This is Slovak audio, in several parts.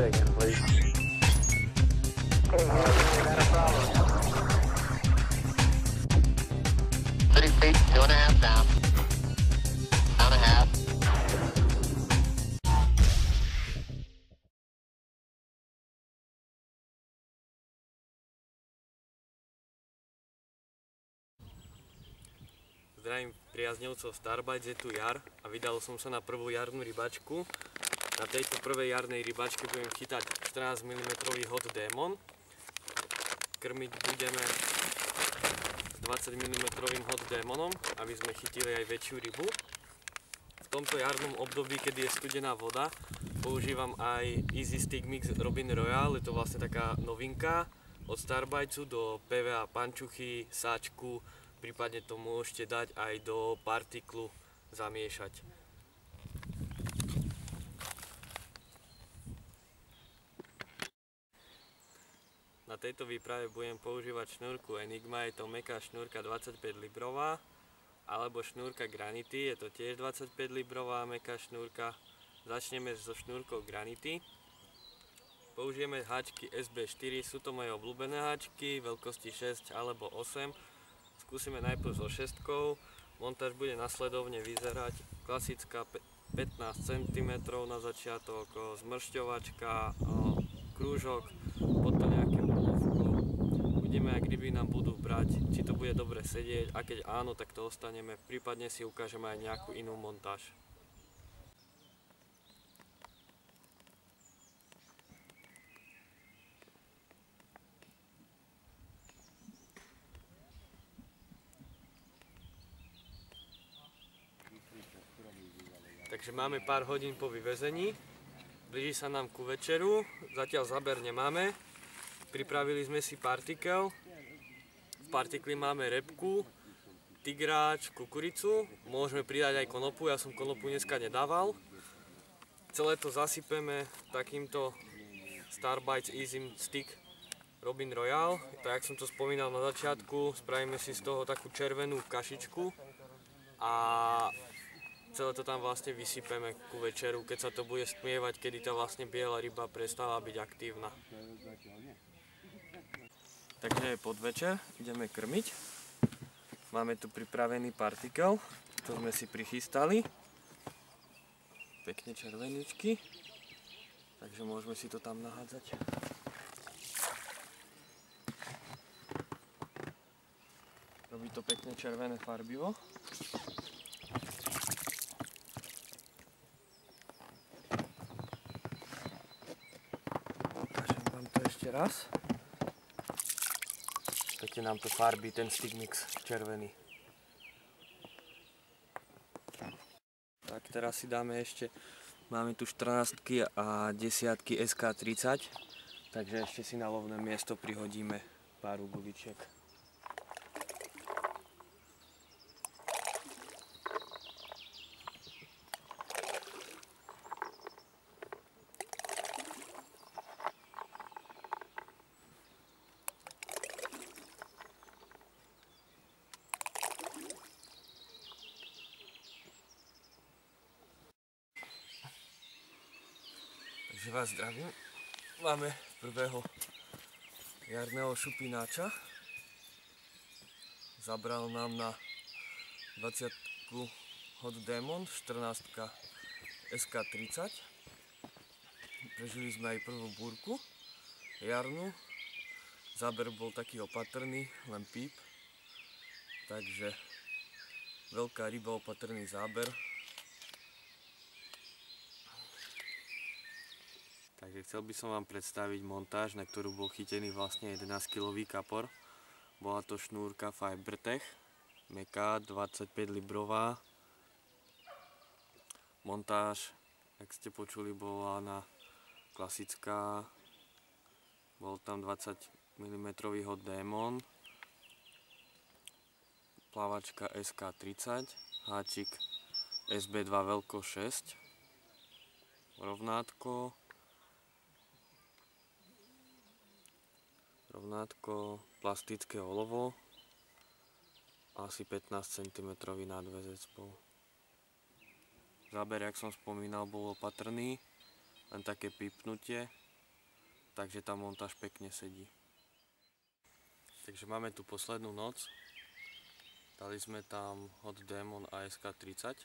say again, please. Okay, we got a problem. 30 feet, 2.5 down. Down a half. Zdravím priaznivcov Starbites, je tu jar a vydal som sa na prvú jarnú rybačku. Na tejto prvej jarnej rybačke budem chytať 14 mm Hot Demon. Krmiť budeme s 20 mm Hot Demonom, aby sme chytili aj väčšiu rybu. V tomto jarnom období, kedy je studená voda, používam aj Easy Stick Mix Robin Royal. Je to vlastne taká novinka od Starbitesu do PVA pančuchy, sáčku. Prípadne to môžete dať aj do partiklu zamiešať. Na tejto výprave budem používať šnúrku Enigma, je to mäkká šnúrka 25 librová, alebo šnúrka Granity, je to tiež 25 librová mäkká šnúrka. Začneme so šnúrkou Granity. Použijeme háčky SB4, sú to moje obľúbené háčky, veľkosti 6 alebo 8. Skúsime najprv so 6. Montáž bude nasledovne vyzerať klasická 15 cm na začiatok, zmršťovačka, krúžok, potom nejaké úlovko. Uvidíme, ak ryby nám budú brať, či to bude dobre sedieť, a keď áno, tak to ostaneme, prípadne si ukážeme aj nejakú inú montáž. Takže máme pár hodín po vyvezení, blíži sa nám ku večeru, zatiaľ záber nemáme. Pripravili sme si partikel, v partikli máme repku, tigráč, kukuricu, môžeme pridať aj konopu, ja som konopu dneska nedával. Celé to zasypeme takýmto Starbites Easy Stick Robin Royal. Tak, jak som to spomínal na začiatku, spravíme si z toho takú červenú kašičku a celé to tam vlastne vysypeme ku večeru, keď sa to bude stmievať, kedy tá vlastne biela ryba prestáva byť aktívna. Takže je podvečer, ideme krmiť. Máme tu pripravený partikel, to sme si prichystali. Pekne červeničky, takže môžeme si to tam nahádzať. Robí to pekne červené farbivo. Ešte raz. Pekne nám to farbí ten stick mix červený. Tak teraz si dáme ešte, máme tu 14 a 10 SK30, takže ešte si na lovné miesto prihodíme pár guličiek. Takže vás zdravím. Máme prvého jarného šupináča. Zabral nám na 20 Hot Demon, 14 SK30. Prežili sme aj prvú búrku jarnú. Záber bol taký opatrný, len píp. Takže veľká ryba, opatrný záber. Takže chcel by som vám predstaviť montáž, na ktorú bol chytený vlastne 11-kilový kapor. Bola to šnúrka Fibertech, mäkká, 25 librová. Montáž, jak ste počuli, bola na klasická. Bol tam 20 mm Hot Demon. Plavačka SK30, háčik SB2 veľko 6. Rovnátko, plastické olovo, asi 15 cm nadväzec bol. Záber, jak som spomínal, bol opatrný, len také pípnutie, takže tá montáž pekne sedí. Takže máme tu poslednú noc. Dali sme tam Hot Demon a SK30.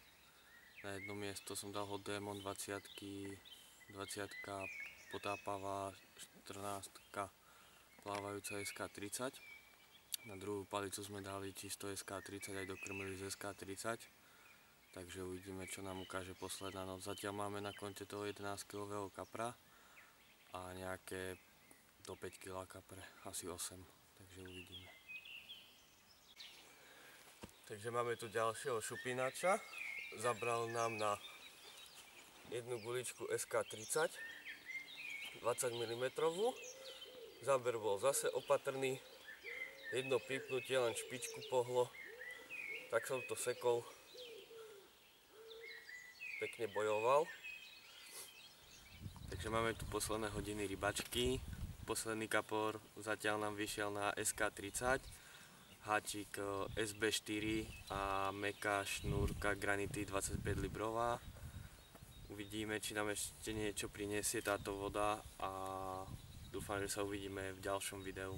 Na jedno miesto som dal Hot Demon 20 potápavá, 14 plávajúca SK30. Na druhú palicu sme dali čisto SK30, aj dokrmili z SK30. Takže uvidíme, čo nám ukáže posledná noc. Zatiaľ máme na konte toho 11-kilového kapra a nejaké do 5 kg kapre, asi 8, takže uvidíme. Takže máme tu ďalšieho šupinača, zabral nám na jednu guličku SK30, 20 mm, záber bol zase opatrný, jedno pípnutie, len špičku pohlo, tak som to sekol, pekne bojoval. Takže máme tu posledné hodiny rybačky, posledný kapor zatiaľ nám vyšiel na SK30, háčik SB4 a mäkká šnúrka Granity 25 librová. Uvidíme, či nám ešte niečo prinesie táto voda a dúfam, že sa uvidíme v ďalšom videu.